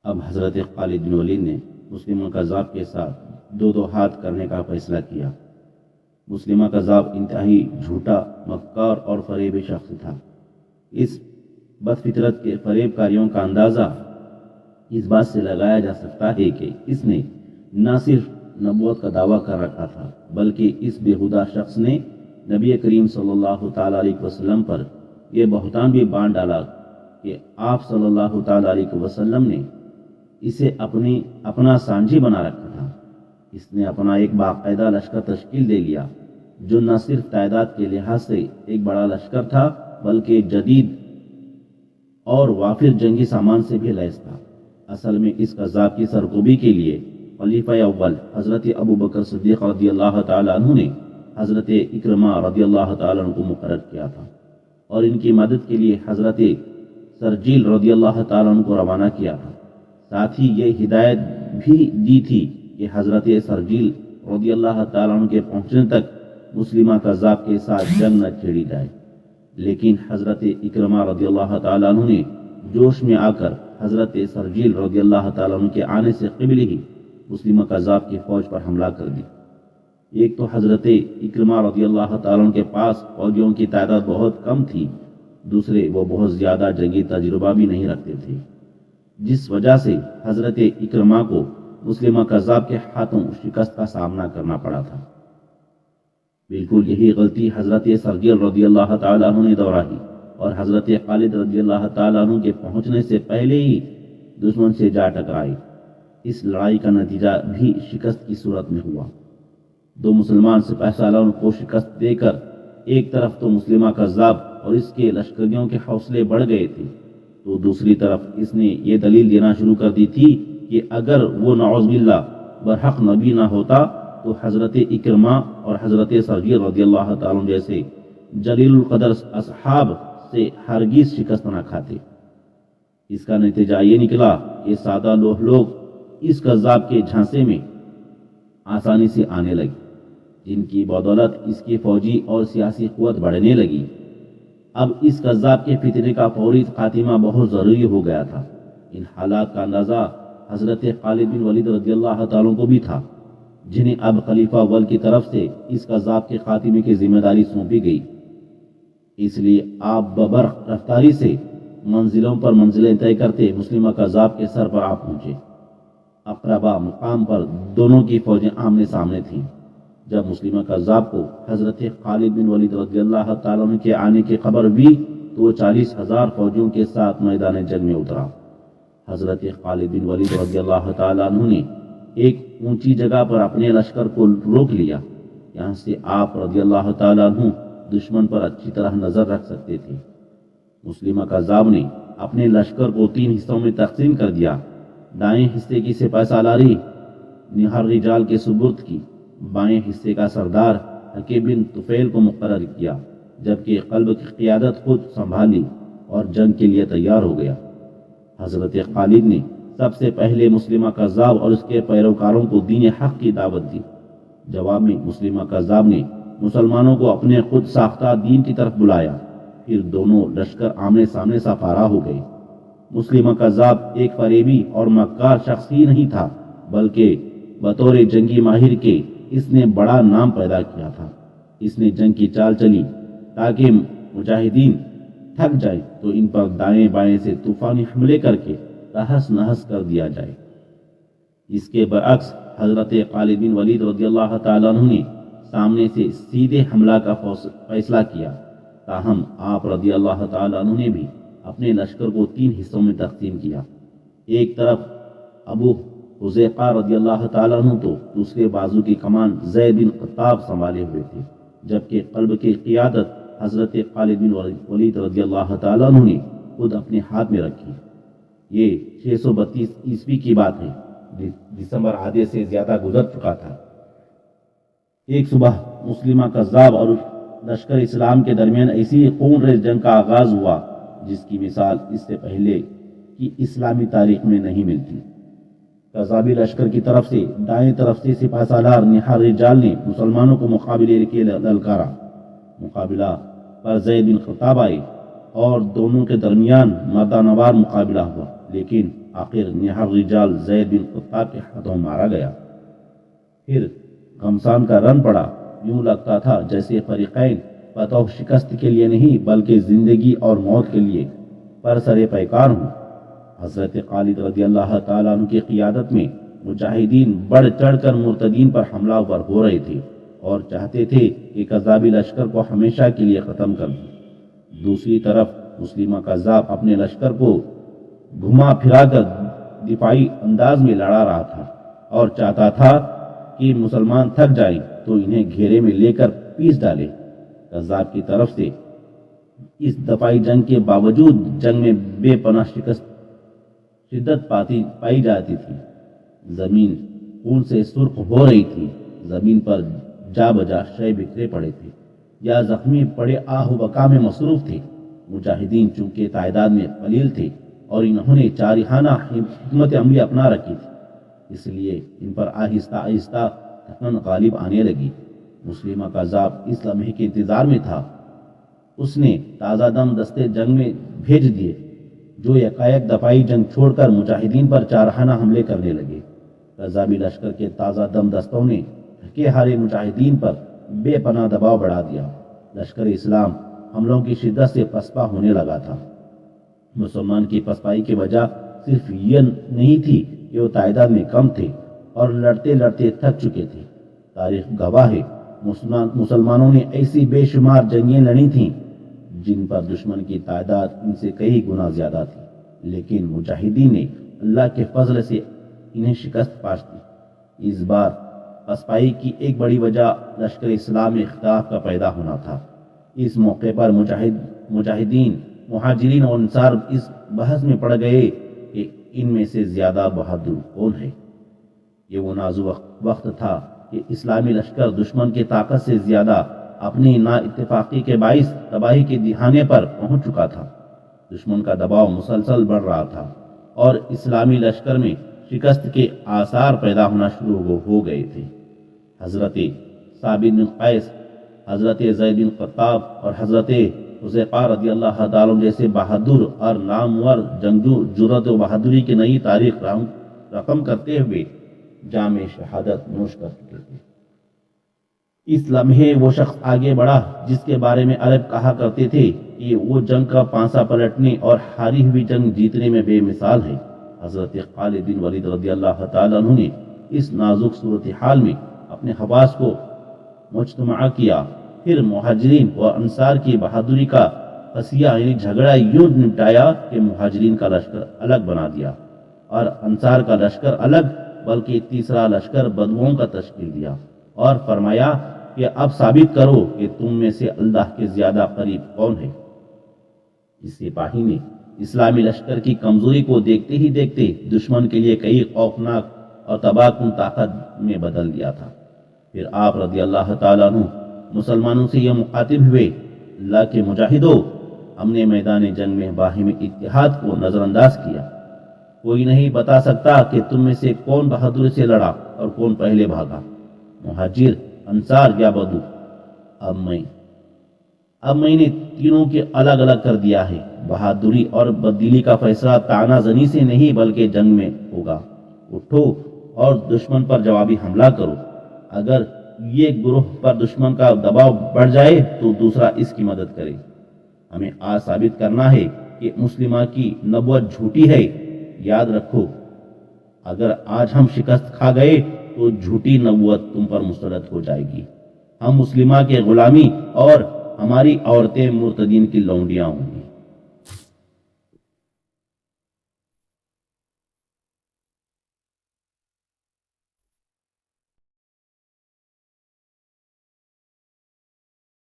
اب حضرت خالد بن ولید نے مسلمہ کذاب کے ساتھ دو ہاتھ کرنے کا فیصلہ کیا۔ مسلمہ کذاب انتہائی جھوٹا، مکار اور فریبی شخص تھا۔ اس بد فطرت کے فریب کاریوں کا اندازہ اس بات سے لگایا جا سکتا ہے کہ اس نے نہ صرف نبوت کا دعویٰ کر رکھا تھا بلکہ اس بےہودہ شخص نے نبی کریم صلی اللہ تعالیٰ علیہ وسلم پر یہ بہتان بھی باندھ ڈالا کہ آپ صلی اللہ تعالیٰ علیہ وسلم نے اسے اپنا سانجھی بنا رکھا تھا۔ اس نے اپنا ایک باقاعدہ لشکر تشکیل دے لیا جو نہ صرف تعداد کے لحاظ سے ایک بڑا لشکر تھا بلکہ جدید اور وافر جنگی سامان سے بھی لیس تھا۔ اصل میں اس کذاب کی سرکوبی کے لیے خلیفہ اول حضرت ابو بکر صدیق رضی اللہ تعالیٰ عنہ نے حضرت اکرمہ رضی اللہ تعالیٰ عنہ کو مقرر کیا تھا اور ان کی مدد کے لیے حضرت سرجیل رضی اللہ تعالیٰ عنہ کو روانہ کیا تھا۔ ساتھ ہی یہ ہدایت بھی دی تھی کہ حضرت سرجیل رضی اللہ تعالیٰ عنہ کے پہنچنے تک مسلمہ کذاب کے ساتھ جنگ نہ چھیڑی جائے، لیکن حضرت اکرمہ رضی اللہ تعالیٰ عنہ نے جوش میں آ کر حضرت سرجیل رضی اللہ تعالیٰ عنہ کے آنے سے قبل ہی مسلمہ کذاب کی فوج پر حملہ کر دی۔ ایک تو حضرت اکرمہ رضی اللہ تعالیٰ عنہ کے پاس فوجیوں کی تعداد بہت کم تھی، دوسرے وہ بہت زیادہ جنگی تجربہ بھی نہیں رکھتے تھے، جس وجہ سے حضرت اکرمہ کو مسلمہ کذاب کے ہاتھوں شکست کا سامنا کرنا پڑا تھا۔ بالکل یہی غلطی حضرت سرجیل رضی اللہ تعالیٰ عنہ نے دہرائی اور حضرت خالد رضی اللہ تعالیٰ عنہ کے پہنچنے سے پہلے ہی دشمن سے جا ٹکرائی۔ اس لڑائی کا نتیجہ بھی شکست کی صورت میں ہوا۔ دو مسلمان سپہ سالاروں کو شکست دے کر ایک طرف تو مسلمہ کذاب اور اس کے لشکریوں کے حوصلے بڑھ گئے تھے، تو دوسری طرف اس نے یہ دلیل دینا شروع کر دی تھی کہ اگر وہ نعوذ باللہ برحق نبی نہ ہوتا تو حضرت اکرمہ اور حضرت سرجیل رضی اللہ تعالیٰ جیسے جلیل القدر اصحاب سے ہرگز شکست نہ کھاتے۔ اس کا نتیجہ یہ نکلا کہ سادہ لوگ اس کذاب کے جھانسے میں آسانی سے آنے لگے، جن کی بدولت اس کی فوجی اور سیاسی قوت بڑھنے لگی۔ اب اس کذاب کے فتنے کا فوری خاتمہ بہت ضروری ہو گیا تھا۔ ان حالات کا اندازہ حضرت خالد بن ولید رضی اللہ تعالیٰ کو بھی تھا، جنہیں اب خلیفہ اول کی طرف سے اس کذاب کے خاتمے کی ذمہ داری سونپی گئی۔ اس لیے آپ ببرق رفتاری سے منزلوں پر منزلیں طے کرتے مسلمہ کذاب کے سر پر آ پہنچے۔ اقربا مقام پر دونوں کی فوجیں آمنے سامنے تھیں۔ جب مسلمہ کذاب کو حضرت خالد بن ولید رضی اللہ تعالیٰ عنہ کے آنے کی خبر ہوئی تو وہ 40,000 فوجیوں کے ساتھ میدان جنگ میں اترا۔ حضرت خالد بن ولید رضی اللہ تعالیٰ عنہ نے ایک اونچی جگہ پر اپنے لشکر کو روک لیا، یہاں سے آپ رضی اللہ تعالیٰ عنہ دشمن پر اچھی طرح نظر رکھ سکتے تھے۔ مسلمہ کذاب نے اپنے لشکر کو 3 حصوں میں تقسیم کر دیا۔ دائیں حصے کی سپہ سالاری نہر رجال کے سپرد کی، بائیں حصے کا سردار حکیم بن طفیل کو مقرر کیا، جبکہ قلب کی قیادت خود سنبھالی اور جنگ کے لیے تیار ہو گیا۔ حضرت خالد نے سب سے پہلے مسلمہ کذاب اور اس کے پیروکاروں کو دین حق کی دعوت دی۔ جواب میں مسلمہ کذاب نے مسلمانوں کو اپنے خود ساختہ دین کی طرف بلایا، پھر دونوں لشکر آمنے سامنے سفارا ہو گئے۔ مسلمہ کذاب ایک فریبی اور مکار شخص ہی نہیں تھا، بلکہ بطور جنگی ماہر کے اس نے بڑا نام پیدا کیا تھا۔ اس نے جنگ کی چال چلی تاکہ مجاہدین تھک جائیں تو ان پر دائیں بائیں سے طوفانی حملے کر کے تہس نہس کر دیا جائے۔ اس کے برعکس حضرت خالد بن ولید رضی اللہ تعالیٰ عنہ نے سامنے سے سیدھے حملہ کا فیصلہ کیا، تاہم آپ رضی اللہ تعالیٰ عنہ نے بھی اپنے لشکر کو 3 حصوں میں تقسیم کیا۔ ایک طرف ابو حذیفہ رضی اللہ تعالیٰ عنہ تو دوسرے بازو کی کمان زید بن خطاب سنبھالے ہوئے تھے، جبکہ قلب کی قیادت حضرت خالد بن ولید رضی اللہ تعالیٰ عنہ نے خود اپنے ہاتھ میں رکھی۔ یہ 632 عیسوی کی بات ہے، دسمبر آدھے سے زیادہ گزر چکا تھا۔ ایک صبح مسلمہ کذاب اور لشکر اسلام کے درمیان ایسی خون ریز جنگ کا آغاز ہوا جس کی مثال اس سے پہلے کی اسلامی تاریخ میں نہیں ملتی۔ کذابی لشکر کی طرف سے دائیں طرف سے سپہ سالار نہار رجال نے مسلمانوں کو مقابلے کے للکارا۔ مقابلہ پر زید بن خطاب آئے اور دونوں کے درمیان مردانوار مقابلہ ہوا، لیکن آخر نہر رجال زید بن قطاب کے ہاتھوں مارا گیا۔ پھر گھمسان کا رن پڑا، یوں لگتا تھا جیسے فریقین فتح شکست کے لیے نہیں بلکہ زندگی اور موت کے لیے پرسر پیکار ہوں۔ حضرت خالد رضی اللہ تعالیٰ عنہ کی قیادت میں مجاہدین بڑھ چڑھ کر مرتدین پر حملہ ور ہو رہے تھے اور چاہتے تھے کہ کذابی لشکر کو ہمیشہ کے لیے ختم کر دیں۔ دوسری طرف مسلمہ کذاب اپنے لشکر کو گھما پھرا کر دفاعی انداز میں لڑا رہا تھا اور چاہتا تھا کہ مسلمان تھک جائیں تو انہیں گھیرے میں لے کر پیس ڈالے۔ کذاب کی طرف سے اس دفاعی جنگ کے باوجود جنگ میں بے پناہ شدت پائی جاتی تھی۔ زمین خون سے سرخ ہو رہی تھی، زمین پر جا بجا شے بکھرے پڑے تھے یا زخمی پڑے آہ و بکا میں مصروف تھے۔ مجاہدین چونکہ تعداد میں قلیل تھے اور انہوں نے جارحانہ حکمت عملی اپنا رکھی تھی، اس لیے ان پر آہستہ آہستہ تھکن غالب آنے لگی۔ مسلمہ کذاب اس لمحے کے انتظار میں تھا۔ اس نے تازہ دم دستے جنگ میں بھیج دیے جو یکایک دفاعی جنگ چھوڑ کر مجاہدین پر جارحانہ حملے کرنے لگے۔ کذابی لشکر کے تازہ دم دستوں نے تھکے ہارے مجاہدین پر بے پناہ دباؤ بڑھا دیا۔ لشکر اسلام حملوں کی شدت سے پسپا ہونے لگا تھا۔ مسلمان کی پسپائی کی وجہ صرف یہ نہیں تھی کہ وہ تعداد میں کم تھے اور لڑتے لڑتے تھک چکے تھے۔ تاریخ گواہ ہے مسلمانوں نے ایسی بے شمار جنگیں لڑی تھیں جن پر دشمن کی تعداد ان سے کئی گنا زیادہ تھی، لیکن مجاہدین نے اللہ کے فضل سے انہیں شکست پاش دی۔ اس بار پسپائی کی ایک بڑی وجہ لشکر اسلام میں اختلاف کا پیدا ہونا تھا۔ اس موقع پر مجاہدین، مہاجرین اور انصار اس بحث میں پڑ گئے کہ ان میں سے زیادہ بہادر کون ہے۔ یہ وہ نازک وقت تھا کہ اسلامی لشکر دشمن کی طاقت سے زیادہ اپنی نا اتفاقی کے باعث تباہی کے دہانے پر پہنچ چکا تھا۔ دشمن کا دباؤ مسلسل بڑھ رہا تھا اور اسلامی لشکر میں شکست کے آثار پیدا ہونا شروع ہو گئے تھے۔ حضرت ثابت بن قیس، حضرت زید بن قطاب اور حضرت حذیفہ رضی اللہ تعالیٰ جیسے بہادر اور نامور جنگجو جرأت و بہادری کی نئی تاریخ رقم کرتے ہوئے جام شہادت نوش کر چکے تھے۔ اس لمحے وہ شخص آگے بڑھا جس کے بارے میں عرب کہا کرتے تھے کہ وہ جنگ کا پانسا پلٹنے اور ہاری ہوئی جنگ جیتنے میں بے مثال ہے۔ حضرت خالد بن ولید رضی اللہ تعالیٰ عنہ نے اس نازک صورتحال میں اپنے حواس کو مجتمع کیا، پھر مہاجرین اور انصار کی بہادری کا قصیہ یعنی جھگڑا یوں نپٹایا کہ مہاجرین کا لشکر الگ بنا دیا اور انصار کا لشکر الگ، بلکہ تیسرا لشکر بدوؤں کا تشکیل دیا اور فرمایا کہ اب ثابت کرو کہ تم میں سے اللہ کے زیادہ قریب کون ہے۔ اس سپاہی نے اسلامی لشکر کی کمزوری کو دیکھتے ہی دیکھتے دشمن کے لیے کئی خوفناک اور تباہ کن طاقت میں بدل دیا تھا۔ پھر آپ رضی اللہ تعالیٰ عنہ مسلمانوں سے یہ مخاطب ہوئے، اللہ کے مجاہدوں، ہم نے میدان جنگ میں باہمی اتحاد کو نظر انداز کیا۔ کوئی نہیں بتا سکتا کہ تم میں سے کون بہادری سے لڑا اور کون پہلے بھاگا، مہاجر، انصار یا بدو۔ اب میں نے تینوں کے الگ الگ کر دیا ہے۔ بہادری اور بددلی کا فیصلہ تانا زنی سے نہیں بلکہ جنگ میں ہوگا۔ اٹھو اور دشمن پر جوابی حملہ کرو۔ اگر یہ گروہ پر دشمن کا دباؤ بڑھ جائے تو دوسرا اس کی مدد کرے۔ ہمیں آج ثابت کرنا ہے کہ مسلمہ کی نبوت جھوٹی ہے۔ یاد رکھو، اگر آج ہم شکست کھا گئے تو جھوٹی نبوت تم پر مسلط ہو جائے گی۔ ہم مسلمہ کے غلامی اور ہماری عورتیں مرتدین کی لونڈیاں ہوں گی۔